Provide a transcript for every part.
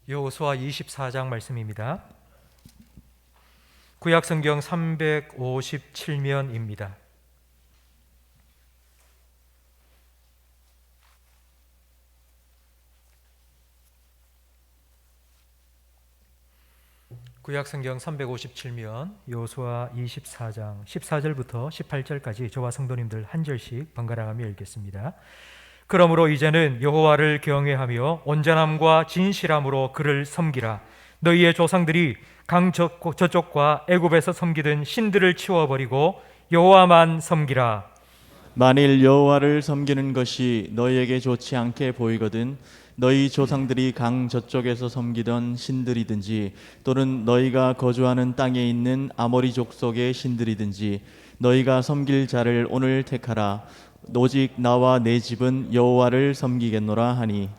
여호수아 24장 말씀입니다. 구약 성경 357면입니다. 구약 성경 357면 여호수아 24장 14절부터 18절까지 저와 성도님들 한 절씩 번갈아가며 읽겠습니다. 그러므로 이제는 여호와를 경외하며 온전함과 진실함으로 그를 섬기라. 너희의 조상들이 강 저쪽과 애굽에서 섬기던 신들을 치워버리고 여호와만 섬기라. 만일 여호와를 섬기는 것이 너희에게 좋지 않게 보이거든 너희 조상들이 강 저쪽에서 섬기던 신들이든지 또는 너희가 거주하는 땅에 있는 아모리 족속의 신들이든지 너희가 섬길 자를 오늘 택하라. 오직 나와 내 집은 여호와를 섬기겠노라 하니,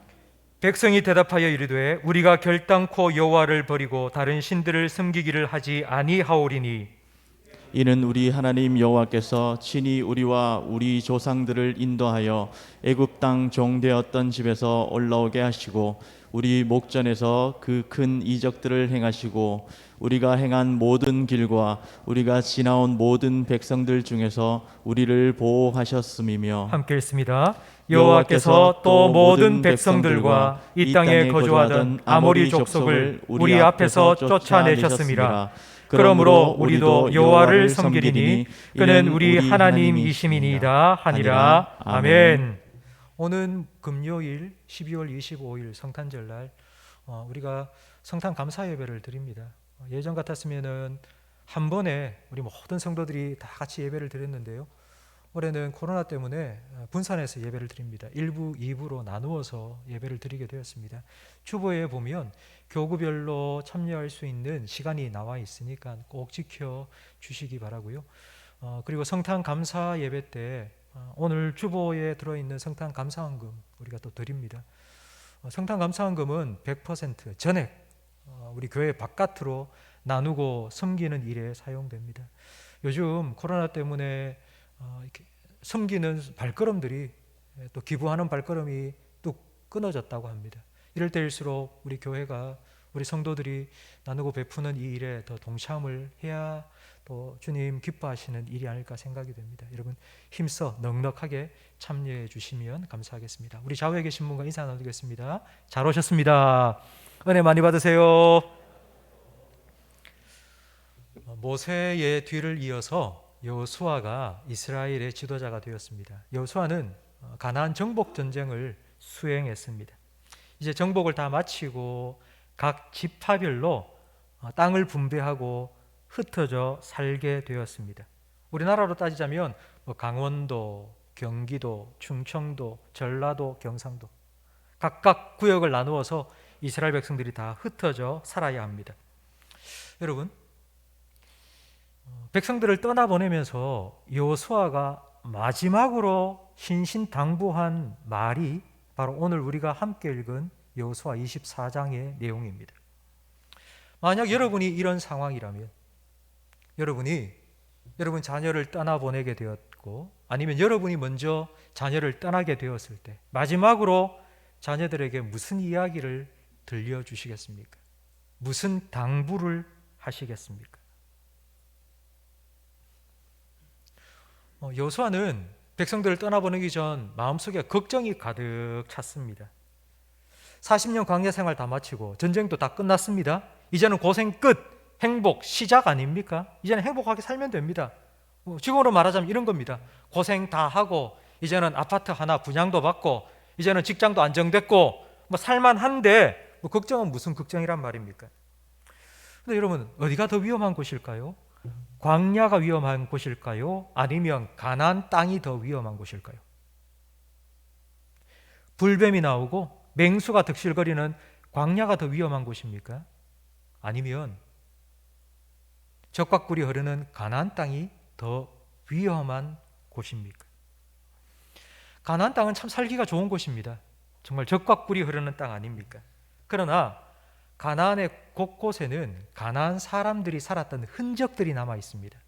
백성이 대답하여 이르되 우리가 결단코 여호와를 버리고 다른 신들을 섬기기를 하지 아니하오리니 이는 우리 하나님 여호와께서 친히 우리와 우리 조상들을 인도하여 애굽 땅 종되었던 집에서 올라오게 하시고 우리 목전에서 그 큰 이적들을 행하시고 우리가 행한 모든 길과 우리가 지나온 모든 백성들 중에서 우리를 보호하셨음이며, 함께 읽습니다. 여호와께서 또 모든 백성들과 이 땅에 거주하던 아모리 족속을 우리 앞에서 쫓아내셨음이라. 그러므로 우리도 여호와를 섬기리니 그는 우리 하나님이심이니이다 하니라. 아멘. 오는 금요일 12월 25일 성탄절날 우리가 성탄 감사 예배를 드립니다. 예전 같았으면은 한 번에 우리 모든 성도들이 다 같이 예배를 드렸는데요. 올해는 코로나 때문에 분산해서 예배를 드립니다. 1부, 2부로 나누어서 예배를 드리게 되었습니다. 주보에 보면 교구별로 참여할 수 있는 시간이 나와 있으니까 꼭 지켜주시기 바라고요. 그리고 성탄 감사 예배 때 오늘 주보에 들어있는 성탄 감사헌금 우리가 또 드립니다. 성탄 감사헌금은 100% 전액 우리 교회 바깥으로 나누고 섬기는 일에 사용됩니다. 요즘 코로나 때문에 이렇게 섬기는 발걸음들이 또 기부하는 발걸음이 또 끊어졌다고 합니다. 이럴 때일수록 우리 교회가 우리 성도들이 나누고 베푸는 이 일에 더 동참을 해야 또 주님 기뻐하시는 일이 아닐까 생각이 됩니다. 여러분 힘써 넉넉하게 참여해 주시면 감사하겠습니다. 우리 좌우에 계신 분과 인사 나누겠습니다. 잘 오셨습니다. 은혜 많이 받으세요. 모세의 뒤를 이어서 여호수아가 이스라엘의 지도자가 되었습니다. 여호수아는 가나안 정복 전쟁을 수행했습니다. 이제 정복을 다 마치고 각 지파별로 땅을 분배하고 흩어져 살게 되었습니다. 우리나라로 따지자면 강원도, 경기도, 충청도, 전라도, 경상도 각각 구역을 나누어서 이스라엘 백성들이 다 흩어져 살아야 합니다. 여러분 백성들을 떠나보내면서 여호수아가 마지막으로 신신당부한 말이 바로 오늘 우리가 함께 읽은 여호수아 24장의 내용입니다. 만약 여러분이 이런 상황이라면 여러분 자녀를 떠나보내게 되었고 아니면 여러분이 먼저 자녀를 떠나게 되었을 때 마지막으로 자녀들에게 무슨 이야기를 들려주시겠습니까? 무슨 당부를 하시겠습니까? 여호수아는 백성들을 떠나보내기 전 마음속에 걱정이 가득 찼습니다. 40년 광야 생활 다 마치고 전쟁도 다 끝났습니다. 이제는 고생 끝, 행복 시작 아닙니까? 이제는 행복하게 살면 됩니다. 지금으로 말하자면 이런 겁니다. 고생 다 하고 이제는 아파트 하나 분양도 받고 이제는 직장도 안정됐고 살만한데 걱정은 무슨 걱정이란 말입니까? 근데 여러분 어디가 더 위험한 곳일까요? 광야가 위험한 곳일까요? 아니면 가나안 땅이 더 위험한 곳일까요? 불뱀이 나오고 맹수가 득실거리는 광야가 더 위험한 곳입니까? 아니면 적과 꿀이 흐르는 가나안 땅이 더 위험한 곳입니까? 가나안 땅은 참 살기가 좋은 곳입니다. 정말 적과 꿀이 흐르는 땅 아닙니까? 그러나 가나안의 곳곳에는 가나안 사람들이 살았던 흔적들이 남아 있습니다.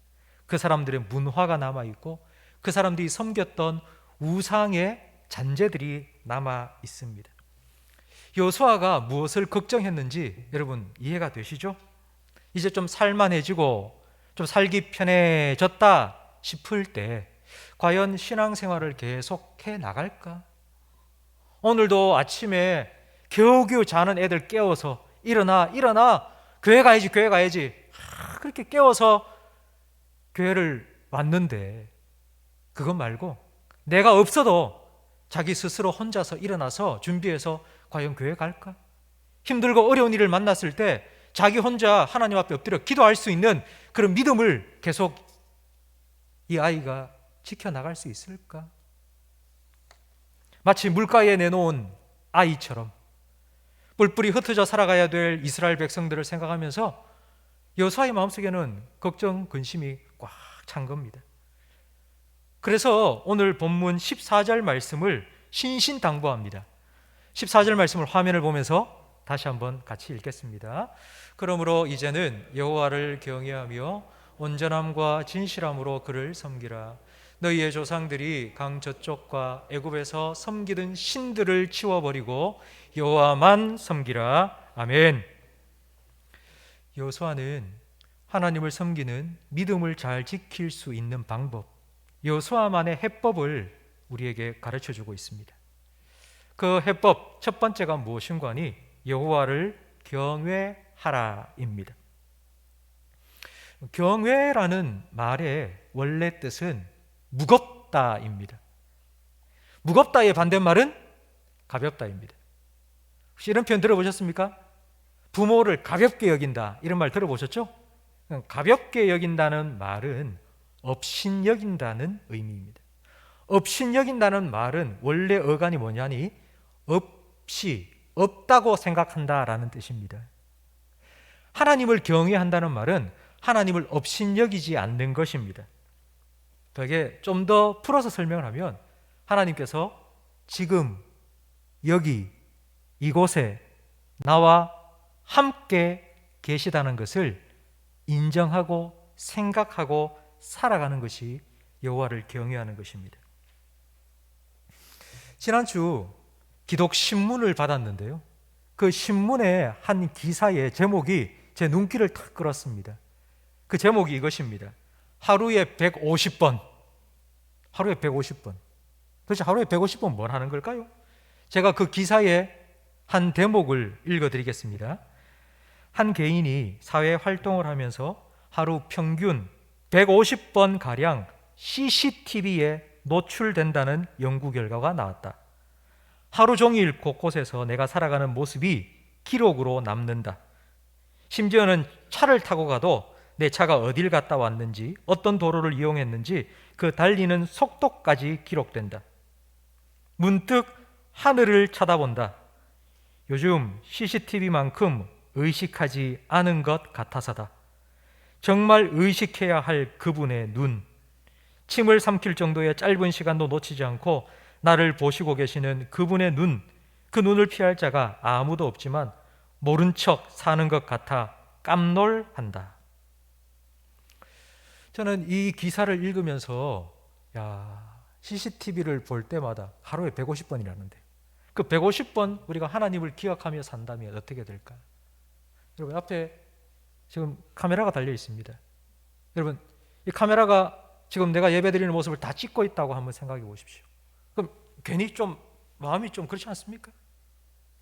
그 사람들의 문화가 남아 있고 그 사람들이 섬겼던 우상의 잔재들이 남아 있습니다. 여호수아가 무엇을 걱정했는지 여러분 이해가 되시죠? 이제 좀 살만해지고 좀 살기 편해졌다 싶을 때 과연 신앙생활을 계속해 나갈까? 오늘도 아침에 겨우겨우 자는 애들 깨워서 일어나 교회 가야지 그렇게 깨워서 교회를 왔는데, 그것 말고 내가 없어도 자기 스스로 혼자서 일어나서 준비해서 과연 교회 갈까? 힘들고 어려운 일을 만났을 때 자기 혼자 하나님 앞에 엎드려 기도할 수 있는 그런 믿음을 계속 이 아이가 지켜나갈 수 있을까? 마치 물가에 내놓은 아이처럼 뿔뿔이 흩어져 살아가야 될 이스라엘 백성들을 생각하면서 여호수아의 마음속에는 걱정, 근심이 꽉 찬 겁니다. 그래서 오늘 본문 14절 말씀을 신신당부합니다. 14절 말씀을 화면을 보면서 다시 한번 같이 읽겠습니다. 그러므로 이제는 여호와를 경외하며 온전함과 진실함으로 그를 섬기라. 너희의 조상들이 강 저쪽과 애굽에서 섬기던 신들을 치워버리고 여호와만 섬기라. 아멘. 여호수아는 하나님을 섬기는 믿음을 잘 지킬 수 있는 방법, 여호수아만의 해법을 우리에게 가르쳐주고 있습니다. 그 해법 첫 번째가 무엇인가 하니 여호와를 경외하라입니다. 경외라는 말의 원래 뜻은 무겁다입니다. 무겁다의 반대말은 가볍다입니다. 혹시 이런 표현 들어보셨습니까? 부모를 가볍게 여긴다, 이런 말 들어보셨죠? 가볍게 여긴다는 말은 업신여긴다는 의미입니다. 업신여긴다는 말은 원래 어간이 뭐냐니 없이, 없다고 생각한다라는 뜻입니다. 하나님을 경외한다는 말은 하나님을 업신여기지 않는 것입니다. 되게 좀 더 풀어서 설명을 하면 하나님께서 지금 여기 이곳에 나와 함께 계시다는 것을 인정하고 생각하고 살아가는 것이 여호와를 경외하는 것입니다. 지난주 기독 신문을 받았는데요, 그 신문의 한 기사의 제목이 제 눈길을 탁 끌었습니다. 그 제목이 이것입니다. 하루에 150번. 하루에 150번. 도대체 하루에 150번 뭘 하는 걸까요? 제가 그 기사의 한 대목을 읽어드리겠습니다. 한 개인이 사회 활동을 하면서 하루 평균 150번 가량 CCTV에 노출된다는 연구 결과가 나왔다. 하루 종일 곳곳에서 내가 살아가는 모습이 기록으로 남는다. 심지어는 차를 타고 가도 내 차가 어딜 갔다 왔는지, 어떤 도로를 이용했는지 그 달리는 속도까지 기록된다. 문득 하늘을 쳐다본다. 요즘 CCTV만큼 의식하지 않은 것 같아서다. 정말 의식해야 할 그분의 눈, 침을 삼킬 정도의 짧은 시간도 놓치지 않고 나를 보시고 계시는 그분의 눈, 그 눈을 피할 자가 아무도 없지만 모른 척 사는 것 같아 깜놀한다. 저는 이 기사를 읽으면서 CCTV를 볼 때마다 하루에 150번이라는데 그 150번 우리가 하나님을 기억하며 산다면 어떻게 될까? 여러분, 앞에 지금 카메라가 달려 있습니다. 여러분, 이 카메라가 지금 내가 예배드리는 모습을 다 찍고 있다고 한번 생각해 보십시오. 그럼 괜히 좀 마음이 좀 그렇지 않습니까?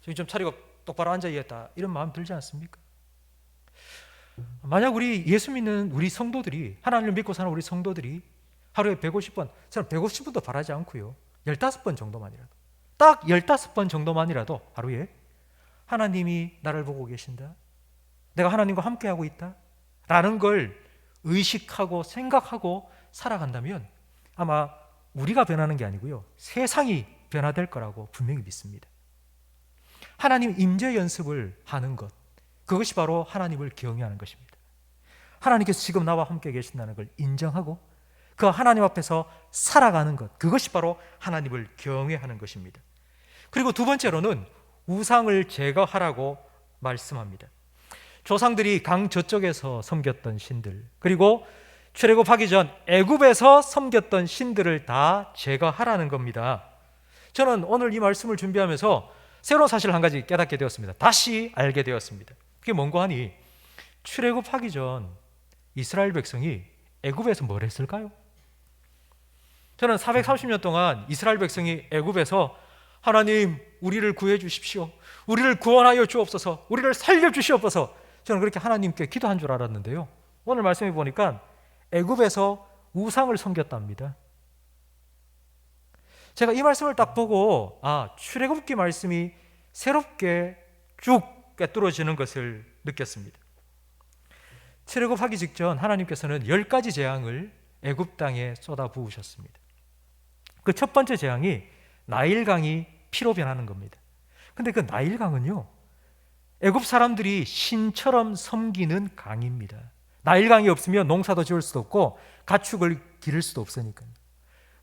저기 좀 차리고 똑바로 앉아야겠다, 이런 마음 들지 않습니까? 만약 우리 예수 믿는 우리 성도들이, 하나님을 믿고 사는 우리 성도들이 하루에 150번, 저는 150번도 바라지 않고요, 15번 정도만이라도, 딱 15번 정도만이라도 하루에 하나님이 나를 보고 계신다, 내가 하나님과 함께하고 있다 라는 걸 의식하고 생각하고 살아간다면 아마 우리가 변하는 게 아니고요, 세상이 변화될 거라고 분명히 믿습니다. 하나님 임재 연습을 하는 것, 그것이 바로 하나님을 경외하는 것입니다. 하나님께서 지금 나와 함께 계신다는 걸 인정하고 그 하나님 앞에서 살아가는 것, 그것이 바로 하나님을 경외하는 것입니다. 그리고 두 번째로는 우상을 제거하라고 말씀합니다. 조상들이 강 저쪽에서 섬겼던 신들, 그리고 출애굽하기 전 애굽에서 섬겼던 신들을 다 제거하라는 겁니다. 저는 오늘 이 말씀을 준비하면서 새로운 사실을 한 가지 깨닫게 되었습니다. 다시 알게 되었습니다. 그게 뭔고 하니 출애굽하기 전 이스라엘 백성이 애굽에서 뭘 했을까요? 저는 430년 동안 이스라엘 백성이 애굽에서 하나님 우리를 구해 주십시오, 우리를 구원하여 주옵소서, 우리를 살려 주시옵소서, 저는 그렇게 하나님께 기도한 줄 알았는데요, 오늘 말씀해 보니까 애굽에서 우상을 섬겼답니다. 제가 이 말씀을 딱 보고 출애굽기 말씀이 새롭게 쭉 꿰뚫어지는 것을 느꼈습니다. 출애굽하기 직전 하나님께서는 10가지 재앙을 애굽 땅에 쏟아 부으셨습니다. 그 첫 번째 재앙이 나일강이 피로 변하는 겁니다. 근데 그 나일강은요, 애굽 사람들이 신처럼 섬기는 강입니다. 나일강이 없으면 농사도 지을 수도 없고 가축을 기를 수도 없으니까요.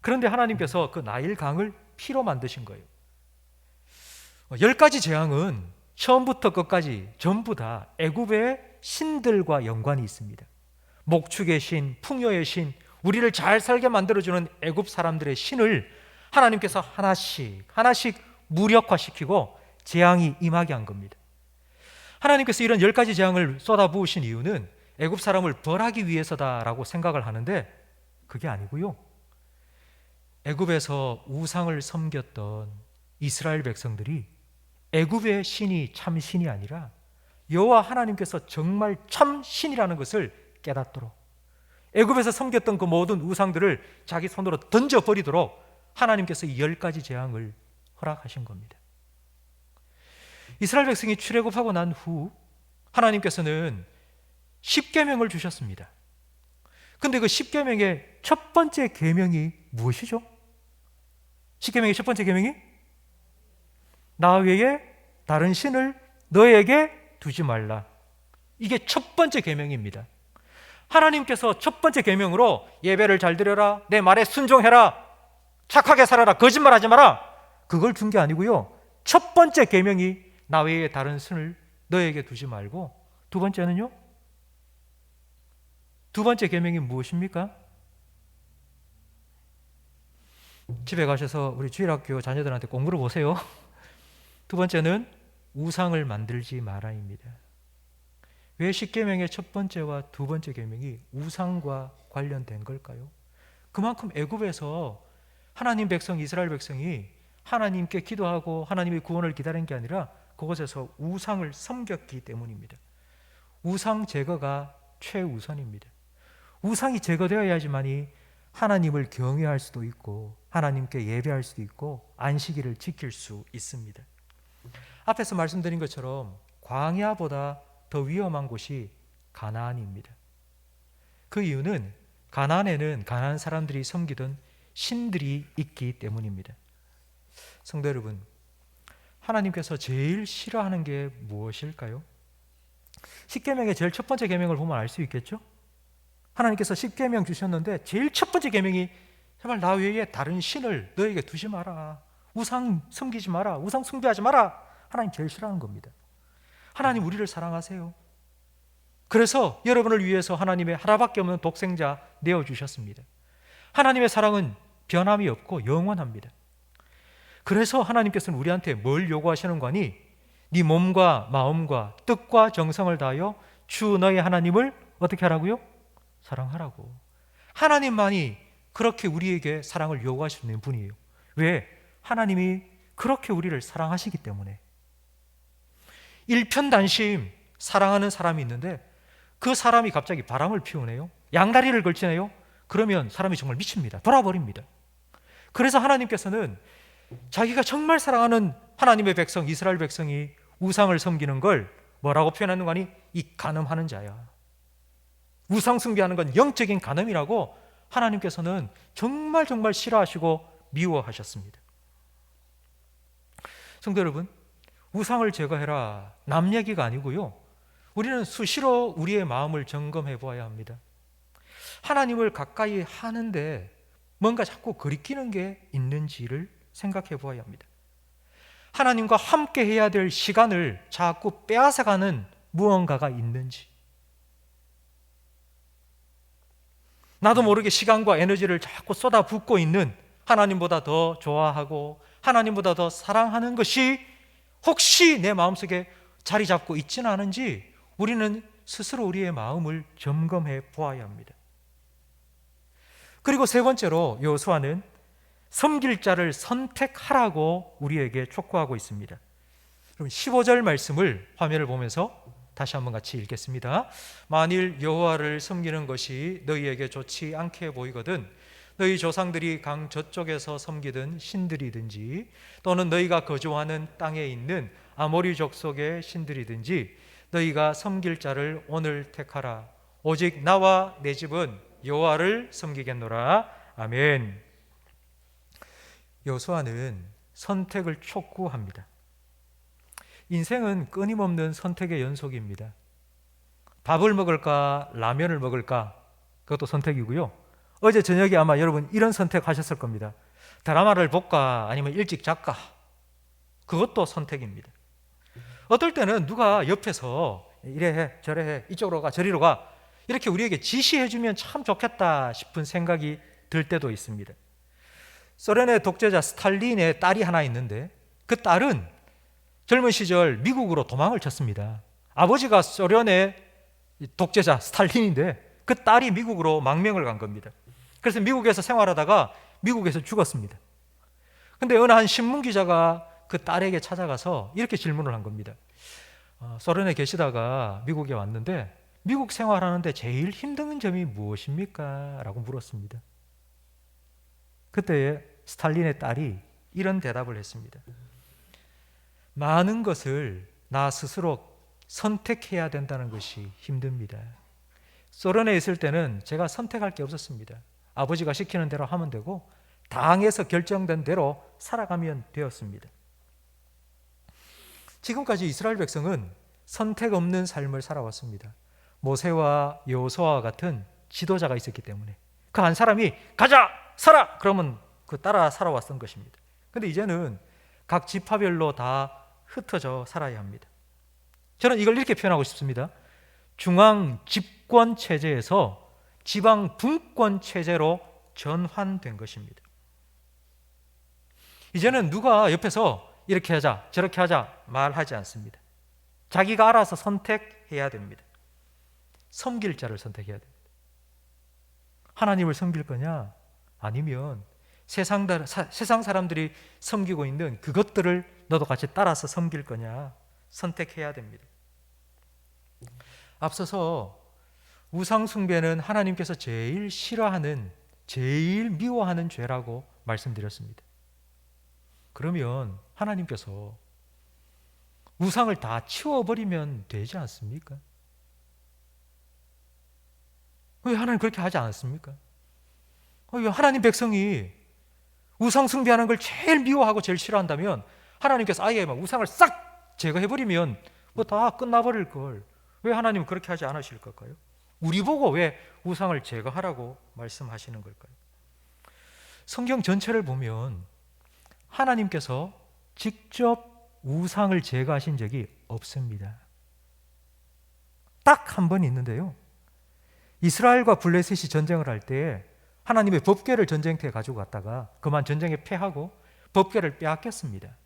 그런데 하나님께서 그 나일강을 피로 만드신 거예요. 10가지 재앙은 처음부터 끝까지 전부 다 애굽의 신들과 연관이 있습니다. 목축의 신, 풍요의 신, 우리를 잘 살게 만들어주는 애굽 사람들의 신을 하나님께서 하나씩 무력화시키고 재앙이 임하게 한 겁니다. 하나님께서 이런 10가지 재앙을 쏟아부으신 이유는 애굽 사람을 벌하기 위해서다라고 생각을 하는데 그게 아니고요, 애굽에서 우상을 섬겼던 이스라엘 백성들이 애굽의 신이 참 신이 아니라 여호와 하나님께서 정말 참 신이라는 것을 깨닫도록, 애굽에서 섬겼던 그 모든 우상들을 자기 손으로 던져버리도록 하나님께서 이 10가지 재앙을 허락하신 겁니다. 이스라엘 백성이 출애굽하고 난 후 하나님께서는 10계명을 주셨습니다. 근데 그 10계명의 첫 번째 계명이 무엇이죠? 10계명의 첫 번째 계명이 나 외에 다른 신을 너에게 두지 말라. 이게 첫 번째 계명입니다. 하나님께서 첫 번째 계명으로 예배를 잘 드려라, 내 말에 순종해라, 착하게 살아라, 거짓말하지 마라, 그걸 준 게 아니고요, 첫 번째 계명이 나 외에 다른 신을 너에게 두지 말고, 두 번째는요? 두 번째 계명이 무엇입니까? 집에 가셔서 우리 주일학교 자녀들한테 꼭 물어보세요. 두 번째는 우상을 만들지 마라입니다. 왜 10계명의 첫 번째와 두 번째 계명이 우상과 관련된 걸까요? 그만큼 애굽에서 하나님 백성 이스라엘 백성이 하나님께 기도하고 하나님의 구원을 기다린 게 아니라 그곳에서 우상을 섬겼기 때문입니다. 우상 제거가 최우선입니다. 우상이 제거되어야지만이 하나님을 경외할 수도 있고 하나님께 예배할 수도 있고 안식일을 지킬 수 있습니다. 앞에서 말씀드린 것처럼 광야보다 더 위험한 곳이 가나안입니다. 그 이유는 가나안에는 가나안 사람들이 섬기던 신들이 있기 때문입니다. 성도 여러분, 하나님께서 제일 싫어하는 게 무엇일까요? 10계명의 제일 첫 번째 계명을 보면 알 수 있겠죠? 하나님께서 10계명 주셨는데 제일 첫 번째 계명이 제발 나 외에 다른 신을 너에게 두지 마라, 우상 섬기지 마라, 우상 숭배하지 마라. 하나님 제일 싫어하는 겁니다. 하나님 우리를 사랑하세요. 그래서 여러분을 위해서 하나님의 하나밖에 없는 독생자 내어주셨습니다. 하나님의 사랑은 변함이 없고 영원합니다. 그래서 하나님께서는 우리한테 뭘 요구하시는 거니? 네 몸과 마음과 뜻과 정성을 다하여 주 너의 하나님을 어떻게 하라고요? 사랑하라고. 하나님만이 그렇게 우리에게 사랑을 요구하시는 분이에요. 왜? 하나님이 그렇게 우리를 사랑하시기 때문에. 일편단심 사랑하는 사람이 있는데 그 사람이 갑자기 바람을 피우네요, 양다리를 걸치네요. 그러면 사람이 정말 미칩니다. 돌아버립니다. 그래서 하나님께서는 자기가 정말 사랑하는 하나님의 백성 이스라엘 백성이 우상을 섬기는 걸 뭐라고 표현하는 거니? 이 간음하는 자야. 우상 숭배하는 건 영적인 간음이라고 하나님께서는 정말 싫어하시고 미워하셨습니다. 성도 여러분, 우상을 제거해라 남 얘기가 아니고요, 우리는 수시로 우리의 마음을 점검해 보아야 합니다. 하나님을 가까이 하는데 뭔가 자꾸 거리끼는 게 있는지를 생각해 보아야 합니다. 하나님과 함께 해야 될 시간을 자꾸 빼앗아가는 무언가가 있는지, 나도 모르게 시간과 에너지를 자꾸 쏟아붓고 있는 하나님보다 더 좋아하고 하나님보다 더 사랑하는 것이 혹시 내 마음속에 자리 잡고 있지는 않은지 우리는 스스로 우리의 마음을 점검해 보아야 합니다. 그리고 세 번째로 여호수아는 섬길 자를 선택하라고 우리에게 촉구하고 있습니다. 그럼 15절 말씀을 화면을 보면서 다시 한번 같이 읽겠습니다. 만일 여호와를 섬기는 것이 너희에게 좋지 않게 보이거든 너희 조상들이 강 저쪽에서 섬기던 신들이든지 또는 너희가 거주하는 땅에 있는 아모리 족속의 신들이든지 너희가 섬길 자를 오늘 택하라. 오직 나와 내 집은 여호와를 섬기겠노라. 아멘. 여호수아는 선택을 촉구합니다. 인생은 끊임없는 선택의 연속입니다. 밥을 먹을까 라면을 먹을까 그것도 선택이고요. 어제 저녁에 아마 여러분 이런 선택하셨을 겁니다. 드라마를 볼까 아니면 일찍 잘까 그것도 선택입니다. 어떨 때는 누가 옆에서 이래 해 저래 해 이쪽으로 가 저리로 가 이렇게 우리에게 지시해 주면 참 좋겠다 싶은 생각이 들 때도 있습니다. 소련의 독재자 스탈린의 딸이 하나 있는데 그 딸은 젊은 시절 미국으로 도망을 쳤습니다. 아버지가 소련의 독재자 스탈린인데 그 딸이 미국으로 망명을 간 겁니다. 그래서 미국에서 생활하다가 미국에서 죽었습니다. 근데 어느 한 신문 기자가 그 딸에게 찾아가서 이렇게 질문을 한 겁니다. 소련에 계시다가 미국에 왔는데 미국 생활하는데 제일 힘든 점이 무엇입니까? 라고 물었습니다. 그때 스탈린의 딸이 이런 대답을 했습니다. 많은 것을 나 스스로 선택해야 된다는 것이 힘듭니다. 소련에 있을 때는 제가 선택할 게 없었습니다. 아버지가 시키는 대로 하면 되고 당에서 결정된 대로 살아가면 되었습니다. 지금까지 이스라엘 백성은 선택 없는 삶을 살아왔습니다. 모세와 여호수아와 같은 지도자가 있었기 때문에 그 한 사람이 가자 살아 그러면 그 따라 살아왔던 것입니다. 그런데 이제는 각 지파별로 다 흩어져 살아야 합니다. 저는 이걸 이렇게 표현하고 싶습니다. 중앙 집권 체제에서 지방 분권 체제로 전환된 것입니다. 이제는 누가 옆에서 이렇게 하자 저렇게 하자 말하지 않습니다. 자기가 알아서 선택해야 됩니다. 섬길 자를 선택해야 됩니다. 하나님을 섬길 거냐 아니면 세상 사람들이 섬기고 있는 그것들을 너도 같이 따라서 섬길 거냐 선택해야 됩니다. 앞서서 우상 숭배는 하나님께서 제일 싫어하는 제일 미워하는 죄라고 말씀드렸습니다. 그러면 하나님께서 우상을 다 치워버리면 되지 않습니까? 왜 하나님 그렇게 하지 않았습니까? 왜 하나님 백성이 우상 숭배하는 걸 제일 미워하고 제일 싫어한다면 하나님께서 아예 막 우상을 싹 제거해버리면 뭐 다 끝나버릴 걸 왜 하나님은 그렇게 하지 않으실 걸까요? 우리 보고 왜 우상을 제거하라고 말씀하시는 걸까요? 성경 전체를 보면 하나님께서 직접 우상을 제거하신 적이 없습니다. 딱 한 번 있는데요. 이스라엘과 블레셋이 전쟁을 할 때 하나님의 법궤를 전쟁터에 가지고 갔다가 그만 전쟁에 패하고 법궤를 빼앗겼습니다.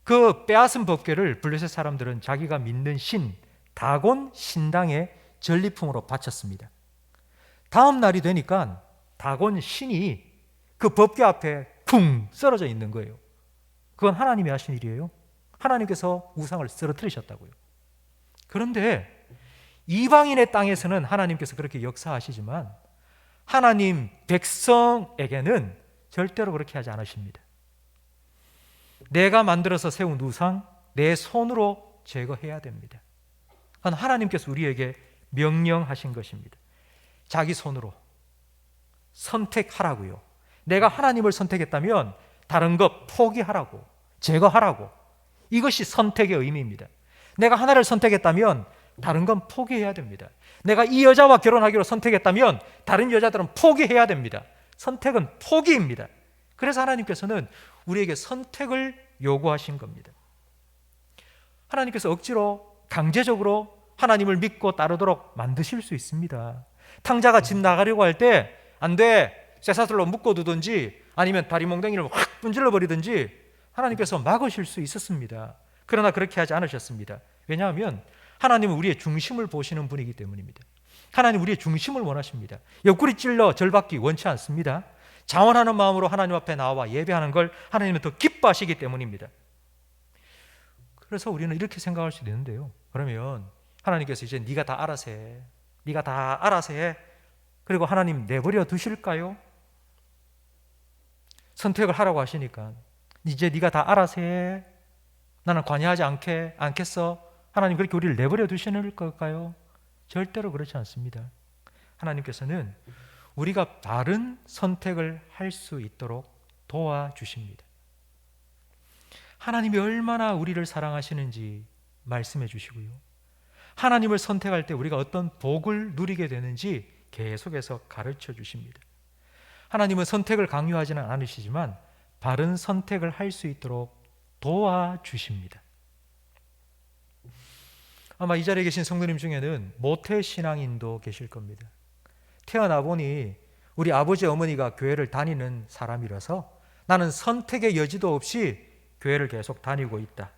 그 빼앗은 법궤를 블레셋 사람들은 자기가 믿는 신 다곤 신당에 전리품으로 바쳤습니다. 다음 날이 되니까 다곤 신이 그 법궤 앞에 쿵 쓰러져 있는 거예요. 그건 하나님이 하신 일이에요. 하나님께서 우상을 쓰러뜨리셨다고요. 그런데 이방인의 땅에서는 하나님께서 그렇게 역사하시지만 하나님 백성에게는 절대로 그렇게 하지 않으십니다. 내가 만들어서 세운 우상 내 손으로 제거해야 됩니다. 그건 하나님께서 우리에게 명령하신 것입니다. 자기 손으로 선택하라고요. 내가 하나님을 선택했다면 다른 것 포기하라고 제거하라고 이것이 선택의 의미입니다. 내가 하나를 선택했다면 다른 건 포기해야 됩니다. 내가 이 여자와 결혼하기로 선택했다면 다른 여자들은 포기해야 됩니다. 선택은 포기입니다. 그래서 하나님께서는 우리에게 선택을 요구하신 겁니다. 하나님께서 억지로 강제적으로 하나님을 믿고 따르도록 만드실 수 있습니다. 탕자가 집 나가려고 할 때 안 돼, 쇠사슬로 묶어두든지 아니면 다리 몽둥이를 확 분질러 버리든지 하나님께서 막으실 수 있었습니다. 그러나 그렇게 하지 않으셨습니다. 왜냐하면 하나님은 우리의 중심을 보시는 분이기 때문입니다. 하나님 우리의 중심을 원하십니다. 옆구리 찔러 절받기 원치 않습니다. 자원하는 마음으로 하나님 앞에 나와 예배하는 걸 하나님은 더 기뻐하시기 때문입니다. 그래서 우리는 이렇게 생각할 수도 있는데요. 그러면 하나님께서 이제 네가 다 알아서 해. 네가 다 알아서 해. 그리고 하나님 내버려 두실까요? 선택을 하라고 하시니까 이제 네가 다 알아서 해. 나는 관여하지 않겠어. 하나님 그렇게 우리를 내버려 두시는 걸까요? 절대로 그렇지 않습니다. 하나님께서는 우리가 바른 선택을 할 수 있도록 도와주십니다. 하나님이 얼마나 우리를 사랑하시는지 말씀해 주시고요. 하나님을 선택할 때 우리가 어떤 복을 누리게 되는지 계속해서 가르쳐 주십니다. 하나님은 선택을 강요하지는 않으시지만 바른 선택을 할 수 있도록 도와주십니다. 아마 이 자리에 계신 성도님 중에는 모태신앙인도 계실 겁니다. 태어나 보니 우리 아버지 어머니가 교회를 다니는 사람이라서 나는 선택의 여지도 없이 교회를 계속 다니고 있다.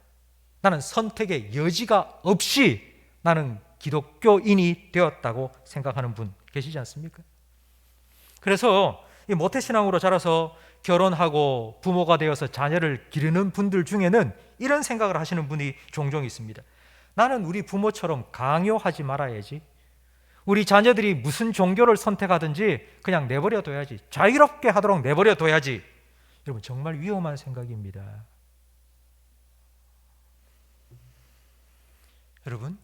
나는 선택의 여지가 없이 나는 기독교인이 되었다고 생각하는 분 계시지 않습니까? 그래서 이 모태신앙으로 자라서 결혼하고 부모가 되어서 자녀를 기르는 분들 중에는 이런 생각을 하시는 분이 종종 있습니다. 나는 우리 부모처럼 강요하지 말아야지. 우리 자녀들이 무슨 종교를 선택하든지 그냥 내버려 둬야지. 자유롭게 하도록 내버려 둬야지. 여러분 정말 위험한 생각입니다. 여러분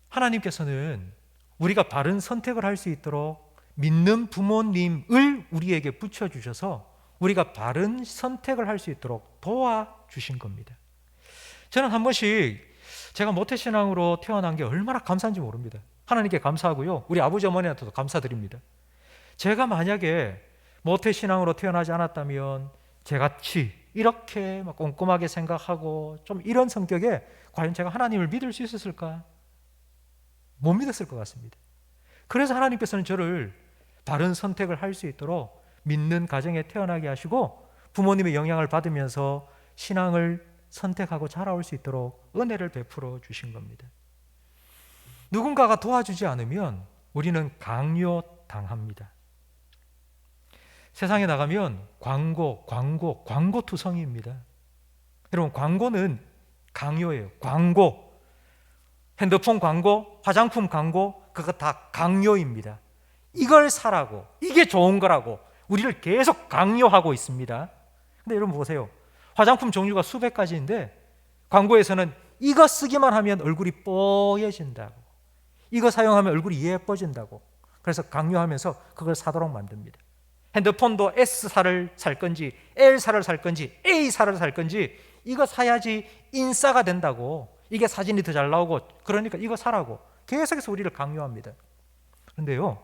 하나님께서는 우리가 바른 선택을 할 수 있도록 믿는 부모님을 우리에게 붙여주셔서 우리가 바른 선택을 할 수 있도록 도와주신 겁니다. 저는 한 번씩 제가 모태신앙으로 태어난 게 얼마나 감사한지 모릅니다. 하나님께 감사하고요. 우리 아버지 어머니한테도 감사드립니다. 제가 만약에 모태신앙으로 태어나지 않았다면 제같이 이렇게 막 꼼꼼하게 생각하고 좀 이런 성격에 과연 제가 하나님을 믿을 수 있었을까? 못 믿었을 것 같습니다. 그래서 하나님께서는 저를 바른 선택을 할 수 있도록 믿는 가정에 태어나게 하시고 부모님의 영향을 받으면서 신앙을 선택하고 자라올 수 있도록 은혜를 베풀어 주신 겁니다. 누군가가 도와주지 않으면 우리는 강요당합니다. 세상에 나가면 광고투성이입니다. 여러분 광고는 강요예요. 광고, 핸드폰 광고, 화장품 광고, 그거 다 강요입니다. 이걸 사라고, 이게 좋은 거라고 우리를 계속 강요하고 있습니다. 근데 여러분 보세요. 화장품 종류가 수백 가지인데 광고에서는 이거 쓰기만 하면 얼굴이 뽀얘진다고, 이거 사용하면 얼굴이 예뻐진다고, 그래서 강요하면서 그걸 사도록 만듭니다. 핸드폰도 S사를 살 건지 L사를 살 건지 A사를 살 건지 이거 사야지 인싸가 된다고, 이게 사진이 더 잘 나오고 그러니까 이거 사라고 계속해서 우리를 강요합니다. 그런데요,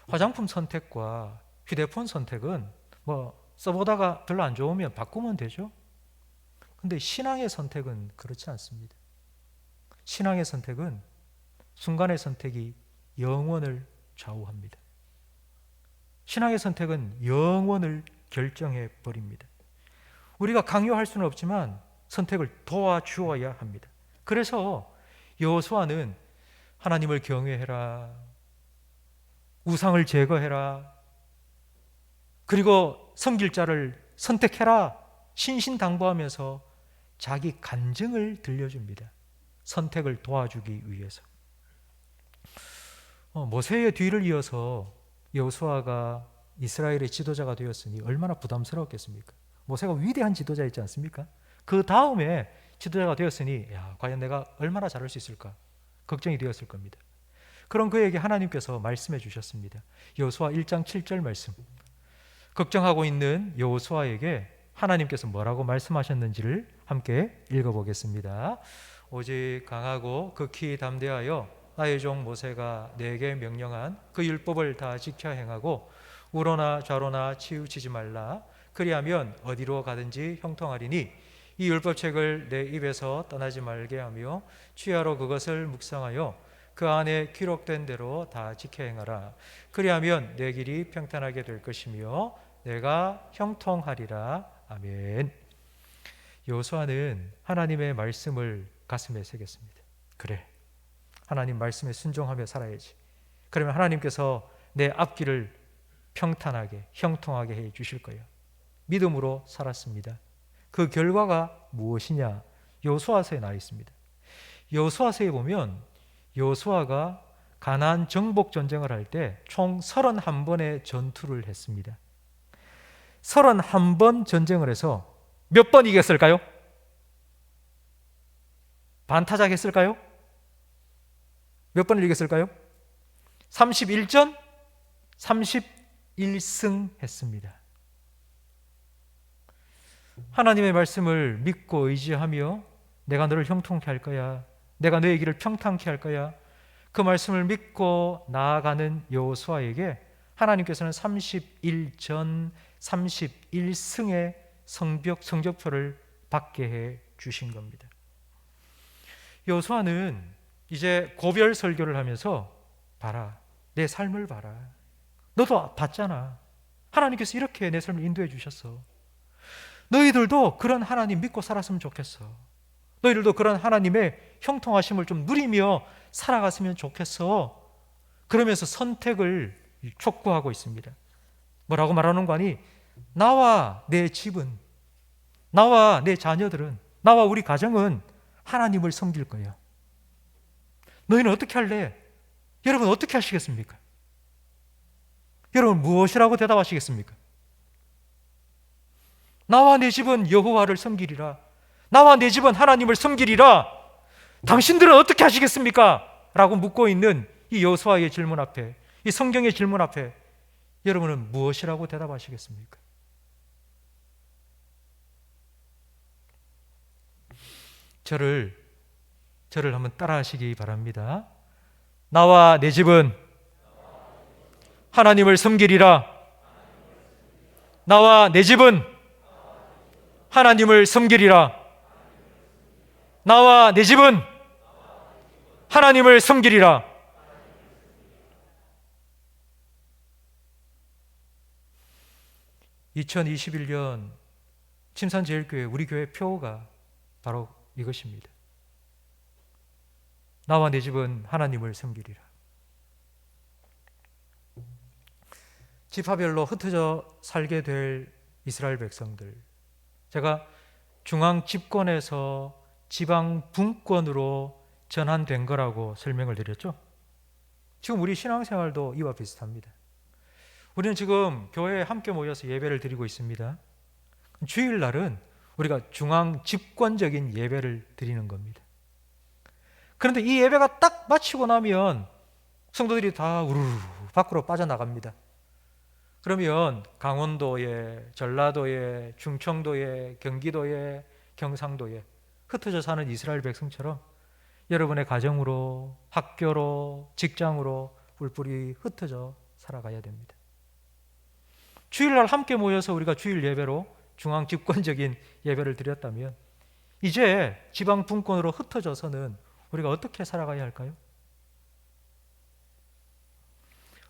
화장품 선택과 휴대폰 선택은 뭐 써보다가 별로 안 좋으면 바꾸면 되죠. 근데 신앙의 선택은 그렇지 않습니다. 신앙의 선택은 순간의 선택이 영원을 좌우합니다. 신앙의 선택은 영원을 결정해 버립니다. 우리가 강요할 수는 없지만 선택을 도와주어야 합니다. 그래서 여호수아는 하나님을 경외해라, 우상을 제거해라, 그리고 섬길 자를 선택해라 신신당부하면서 자기 간증을 들려줍니다. 선택을 도와주기 위해서. 모세의 뒤를 이어서 여호수아가 이스라엘의 지도자가 되었으니 얼마나 부담스러웠겠습니까? 모세가 위대한 지도자였지 않습니까? 그 다음에 지도자가 되었으니 과연 내가 얼마나 잘할 수 있을까 걱정이 되었을 겁니다. 그런 그에게 하나님께서 말씀해 주셨습니다. 여호수아 1장 7절 말씀. 걱정하고 있는 여호수아에게 하나님께서 뭐라고 말씀하셨는지를 함께 읽어보겠습니다. 오직 강하고 극히 담대하여 나의 종 모세가 내게 명령한 그 율법을 다 지켜 행하고 우로나 좌로나 치우치지 말라. 그리하면 어디로 가든지 형통하리니 이 율법책을 내 입에서 떠나지 말게 하며 취하로 그것을 묵상하여 그 안에 기록된 대로 다 지켜 행하라. 그리하면 내 길이 평탄하게 될 것이며 내가 형통하리라. 아멘. 여호수아는 하나님의 말씀을 가슴에 새겼습니다. 그래, 하나님 말씀에 순종하며 살아야지. 그러면 하나님께서 내 앞길을 평탄하게, 형통하게 해 주실 거예요. 믿음으로 살았습니다. 그 결과가 무엇이냐? 여호수아서에 나와 있습니다. 여호수아서에 보면 여호수아가 가나안 정복 전쟁을 할 때 총 31번의 전투를 했습니다. 31번 전쟁을 해서 몇 번 이겼을까요? 반타작했을까요? 몇 번을 이겼을까요? 31전 31승 했습니다. 하나님의 말씀을 믿고 의지하며 내가 너를 형통케 할 거야, 내가 너의 길을 평탄케 할 거야, 그 말씀을 믿고 나아가는 여호수아에게 하나님께서는 31전 31승의 성적표를 받게 해 주신 겁니다. 여호수아는 이제 고별 설교를 하면서 봐라, 내 삶을 봐라. 너도 봤잖아. 하나님께서 이렇게 내 삶을 인도해 주셨어. 너희들도 그런 하나님 믿고 살았으면 좋겠어. 너희들도 그런 하나님의 형통하심을 좀 누리며 살아갔으면 좋겠어. 그러면서 선택을 촉구하고 있습니다. 뭐라고 말하는 거 아니? 나와 내 집은, 나와 내 자녀들은, 나와 우리 가정은 하나님을 섬길 거예요. 너희는 어떻게 할래? 여러분 어떻게 하시겠습니까? 여러분 무엇이라고 대답하시겠습니까? 나와 내 집은 여호와를 섬기리라. 나와 내 집은 하나님을 섬기리라. 당신들은 어떻게 하시겠습니까? 라고 묻고 있는 이 여호수아의 질문 앞에, 이 성경의 질문 앞에 여러분은 무엇이라고 대답하시겠습니까? 저를 한번 따라하시기 바랍니다. 나와 내 집은 하나님을 섬기리라. 나와 내 집은 하나님을 섬기리라. 나와 내 집은 하나님을 섬기리라. (2021년) 침산제일교회 우리 교회 표어가 바로 이것입니다. 나와 내 집은 하나님을 섬기리라. 지파별로 흩어져 살게 될 이스라엘 백성들, 제가 중앙 집권에서 지방 분권으로 전환된 거라고 설명을 드렸죠. 지금 우리 신앙생활도 이와 비슷합니다. 우리는 지금 교회에 함께 모여서 예배를 드리고 있습니다. 주일날은 우리가 중앙 집권적인 예배를 드리는 겁니다. 그런데 이 예배가 딱 마치고 나면 성도들이 다 우르르 밖으로 빠져나갑니다. 그러면 강원도에, 전라도에, 충청도에, 경기도에, 경상도에 흩어져 사는 이스라엘 백성처럼 여러분의 가정으로, 학교로, 직장으로 뿔뿔이 흩어져 살아가야 됩니다. 주일날 함께 모여서 우리가 주일 예배로 중앙 집권적인 예배를 드렸다면 이제 지방 분권으로 흩어져서는 우리가 어떻게 살아가야 할까요?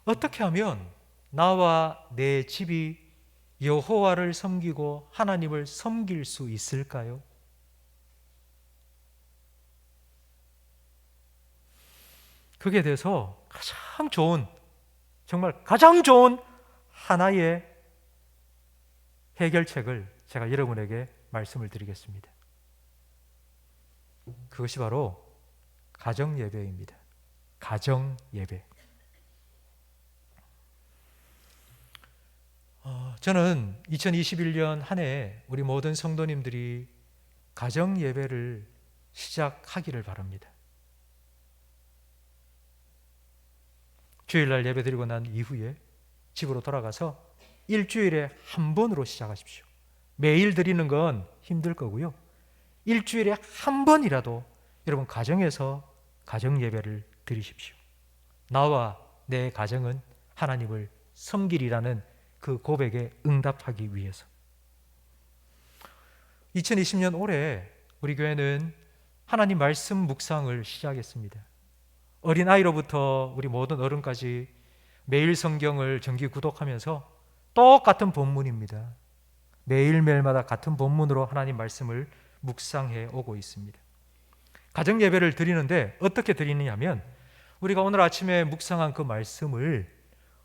어떻게 하면 나와 내 집이 여호와를 섬기고 하나님을 섬길 수 있을까요? 그게 돼서 가장 좋은, 정말 가장 좋은 하나의 해결책을 제가 여러분에게 말씀을 드리겠습니다. 그것이 바로 가정예배입니다. 가정예배. 저는 2021년 한 해 우리 모든 성도님들이 가정예배를 시작하기를 바랍니다. 주일날 예배드리고 난 이후에 집으로 돌아가서 일주일에 한 번으로 시작하십시오. 매일 드리는 건 힘들 거고요. 일주일에 한 번이라도 여러분 가정에서 가정예배를 드리십시오. 나와 내 가정은 하나님을 섬기리라는 그 고백에 응답하기 위해서. 2020년 올해 우리 교회는 하나님 말씀 묵상을 시작했습니다. 어린아이로부터 우리 모든 어른까지 매일 성경을 정기 구독하면서 똑같은 본문입니다. 매일매일마다 같은 본문으로 하나님 말씀을 묵상해 오고 있습니다. 가정 예배를 드리는데 어떻게 드리느냐면 우리가 오늘 아침에 묵상한 그 말씀을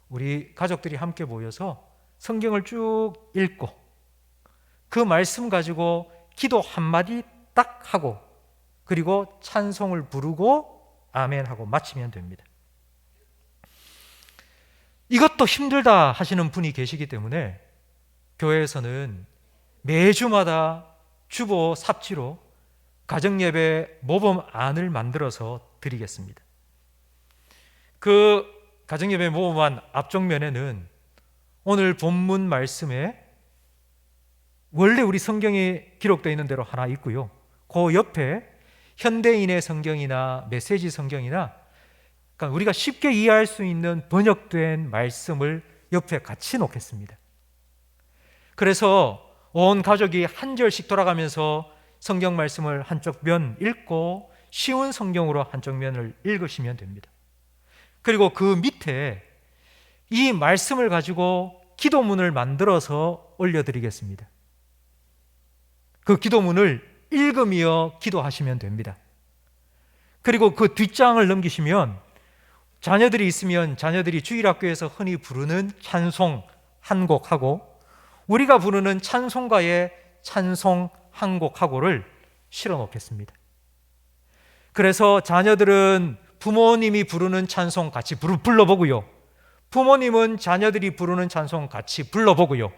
우리 가족들이 함께 모여서 성경을 쭉 읽고 그 말씀 가지고 기도 한마디 딱 하고 그리고 찬송을 부르고 아멘 하고 마치면 됩니다. 이것도 힘들다 하시는 분이 계시기 때문에 교회에서는 매주마다 주보 삽지로 가정예배 모범안을 만들어서 드리겠습니다. 그 가정예배 모범안 앞쪽면에는 오늘 본문 말씀에 원래 우리 성경에 기록되어 있는 대로 하나 있고요. 그 옆에 현대인의 성경이나 메시지 성경이나 그러니까 우리가 쉽게 이해할 수 있는 번역된 말씀을 옆에 같이 놓겠습니다. 그래서 온 가족이 한 절씩 돌아가면서 성경 말씀을 한쪽 면 읽고 쉬운 성경으로 한쪽 면을 읽으시면 됩니다. 그리고 그 밑에 이 말씀을 가지고 기도문을 만들어서 올려드리겠습니다. 그 기도문을 읽으며 기도하시면 됩니다. 그리고 그 뒷장을 넘기시면 자녀들이 있으면 자녀들이 주일학교에서 흔히 부르는 찬송 한 곡하고 우리가 부르는 찬송가의 찬송 한 곡하고를 실어 놓겠습니다. 그래서 자녀들은 부모님이 부르는 찬송 같이 불러보고요. 부모님은 자녀들이 부르는 찬송 같이 불러보고요.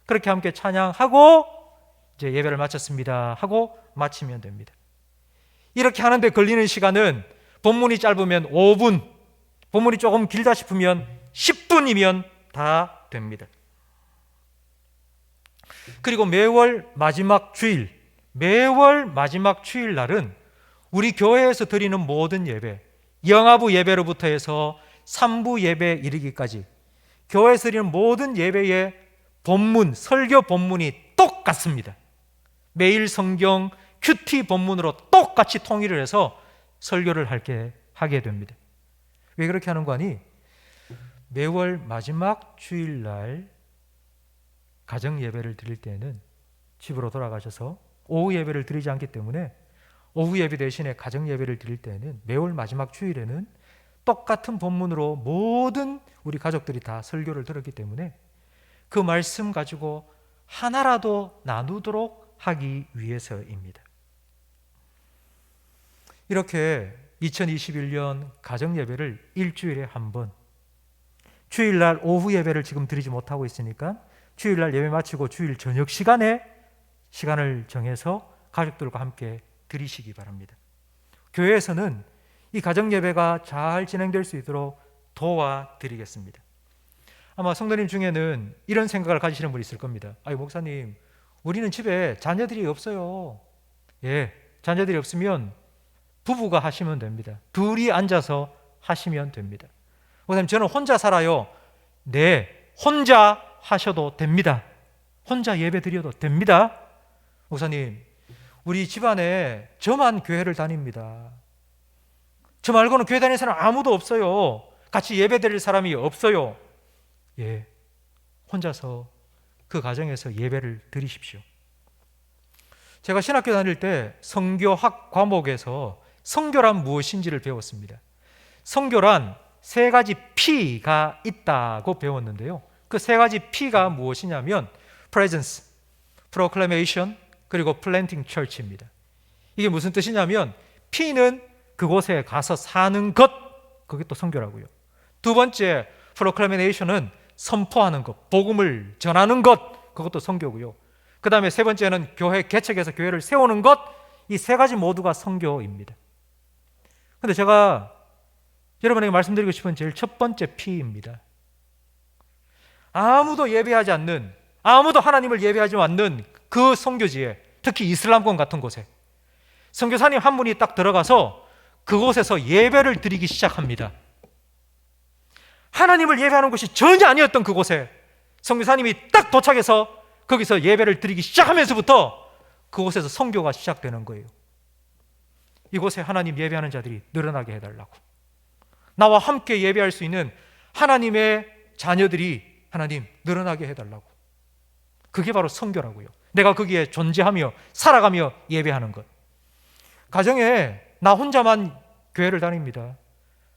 그렇게 함께 찬양하고 이제 예배를 마쳤습니다 하고 마치면 됩니다. 이렇게 하는데 걸리는 시간은 본문이 짧으면 5분, 본문이 조금 길다 싶으면 10분이면 다 됩니다. 그리고 매월 마지막 주일 날은 우리 교회에서 드리는 모든 예배, 영아부 예배로부터 해서 3부 예배 이르기까지 교회에서 드리는 모든 예배의 본문, 설교 본문이 똑같습니다. 매일 성경 큐티 본문으로 똑같이 통일을 해서 설교를 하게 됩니다. 왜 그렇게 하는 거 아니? 매월 마지막 주일날 가정 예배를 드릴 때는 집으로 돌아가셔서 오후 예배를 드리지 않기 때문에 오후 예배 대신에 가정 예배를 드릴 때는 매월 마지막 주일에는 똑같은 본문으로 모든 우리 가족들이 다 설교를 들었기 때문에 그 말씀 가지고 하나라도 나누도록 하기 위해서입니다. 이렇게 2021년 가정 예배를 일주일에 한 번, 주일날 오후 예배를 지금 드리지 못하고 있으니까 주일날 예배 마치고 주일 저녁 시간에 시간을 정해서 가족들과 함께 드리시기 바랍니다. 교회에서는 이 가정 예배가 잘 진행될 수 있도록 도와드리겠습니다. 아마 성도님 중에는 이런 생각을 가지시는 분이 있을 겁니다. 아유 목사님, 우리는 집에 자녀들이 없어요. 예, 자녀들이 없으면 부부가 하시면 됩니다. 둘이 앉아서 하시면 됩니다. 목사님, 저는 혼자 살아요. 네, 혼자 하셔도 됩니다. 혼자 예배 드려도 됩니다. 목사님, 우리 집안에 저만 교회를 다닙니다. 저 말고는 교회 다니는 사람 아무도 없어요. 같이 예배 드릴 사람이 없어요. 예, 혼자서 그 가정에서 예배를 드리십시오. 제가 신학교 다닐 때 성교학 과목에서 성교란 무엇인지를 배웠습니다. 성교란 세 가지 P가 있다고 배웠는데요. 그 세 가지 P가 무엇이냐면 presence, proclamation, 그리고 planting church입니다. 이게 무슨 뜻이냐면 P는 그곳에 가서 사는 것, 그게 또 선교라고요. 두 번째 proclamation은 선포하는 것, 복음을 전하는 것, 그것도 선교고요. 그 다음에 세 번째는 교회 개척해서 교회를 세우는 것, 이 세 가지 모두가 선교입니다. 그런데 제가 여러분에게 말씀드리고 싶은 제일 첫 번째 P입니다. 아무도 예배하지 않는, 아무도 하나님을 예배하지 않는 그 선교지에, 특히 이슬람권 같은 곳에 선교사님 한 분이 딱 들어가서 그곳에서 예배를 드리기 시작합니다. 하나님을 예배하는 곳이 전혀 아니었던 그곳에 선교사님이 딱 도착해서 거기서 예배를 드리기 시작하면서부터 그곳에서 선교가 시작되는 거예요. 이곳에 하나님 예배하는 자들이 늘어나게 해달라고, 나와 함께 예배할 수 있는 하나님의 자녀들이 하나님 늘어나게 해달라고, 그게 바로 선교라고요. 내가 거기에 존재하며 살아가며 예배하는 것. 가정에 나 혼자만 교회를 다닙니다.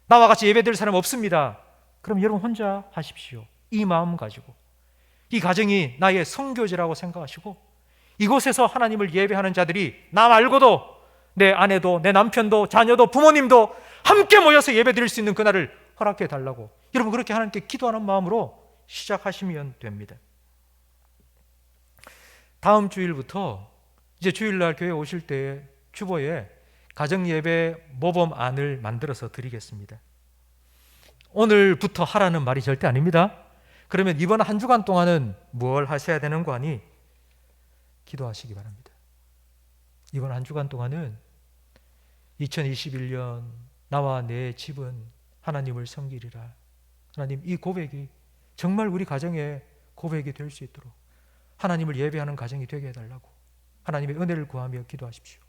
나와 같이 예배드릴 사람 없습니다. 그럼 여러분 혼자 하십시오. 이 마음 가지고 이 가정이 나의 선교지라고 생각하시고 이곳에서 하나님을 예배하는 자들이 나 말고도 내 아내도 내 남편도 자녀도 부모님도 함께 모여서 예배드릴 수 있는 그날을 허락해 달라고 여러분 그렇게 하나님께 기도하는 마음으로 시작하시면 됩니다. 다음 주일부터 이제 주일날 교회 오실 때 주보에 가정예배 모범안을 만들어서 드리겠습니다. 오늘부터 하라는 말이 절대 아닙니다. 그러면 이번 한 주간 동안은 뭘 하셔야 되는 거 아니? 기도하시기 바랍니다. 이번 한 주간 동안은 2021년 나와 내 집은 하나님을 섬기리라. 하나님, 이 고백이 정말 우리 가정의 고백이 될 수 있도록 하나님을 예배하는 가정이 되게 해달라고 하나님의 은혜를 구하며 기도하십시오.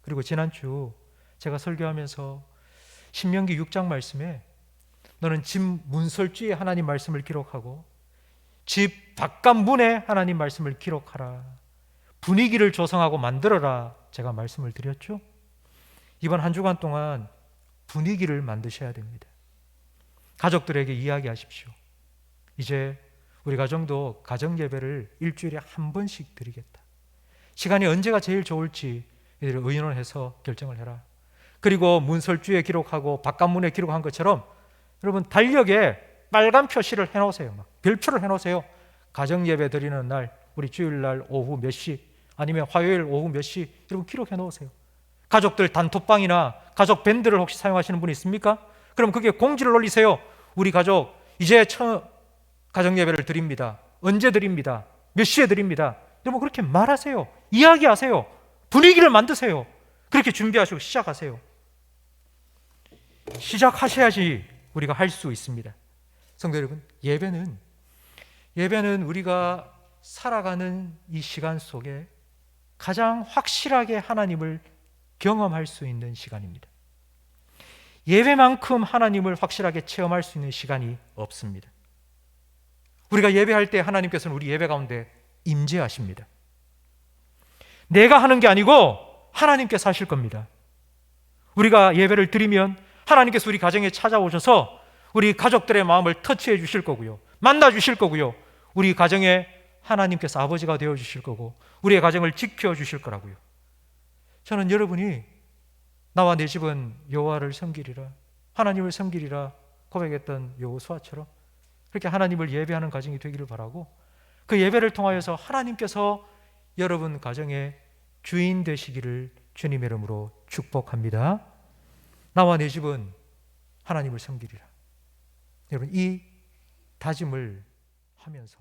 그리고 지난주 제가 설교하면서 신명기 6장 말씀에 너는 집 문설주에 하나님 말씀을 기록하고 집 바깥문에 하나님 말씀을 기록하라. 분위기를 조성하고 만들어라. 제가 말씀을 드렸죠. 이번 한 주간 동안 분위기를 만드셔야 됩니다. 가족들에게 이야기하십시오. 이제 우리 가정도 가정 예배를 일주일에 한 번씩 드리겠다. 시간이 언제가 제일 좋을지 이들을 의논해서 결정을 해라. 그리고 문설주에 기록하고 바깥문에 기록한 것처럼 여러분 달력에 빨간 표시를 해놓으세요. 별표를 해놓으세요. 가정 예배 드리는 날, 우리 주일날 오후 몇 시, 아니면 화요일 오후 몇 시, 여러분 기록해 놓으세요. 가족들 단톡방이나 가족 밴드를 혹시 사용하시는 분이 있습니까? 그럼 그게 공지를 올리세요. 우리 가족 이제 가정 예배를 드립니다. 언제 드립니다. 몇 시에 드립니다. 여러분 그렇게 말하세요. 이야기하세요. 분위기를 만드세요. 그렇게 준비하시고 시작하세요. 시작하셔야지 우리가 할 수 있습니다. 성도 여러분, 예배는 우리가 살아가는 이 시간 속에 가장 확실하게 하나님을 경험할 수 있는 시간입니다. 예배만큼 하나님을 확실하게 체험할 수 있는 시간이 없습니다. 우리가 예배할 때 하나님께서는 우리 예배 가운데 임재하십니다. 내가 하는 게 아니고 하나님께서 하실 겁니다. 우리가 예배를 드리면 하나님께서 우리 가정에 찾아오셔서 우리 가족들의 마음을 터치해 주실 거고요. 만나 주실 거고요. 우리 가정에 하나님께서 아버지가 되어 주실 거고 우리의 가정을 지켜 주실 거라고요. 저는 여러분이 나와 내 집은 여호와를 섬기리라, 하나님을 섬기리라 고백했던 여호수아처럼 그렇게 하나님을 예배하는 가정이 되기를 바라고 그 예배를 통하여서 하나님께서 여러분 가정의 주인 되시기를 주님의 이름으로 축복합니다. 나와 내 집은 하나님을 섬기리라. 여러분 이 다짐을 하면서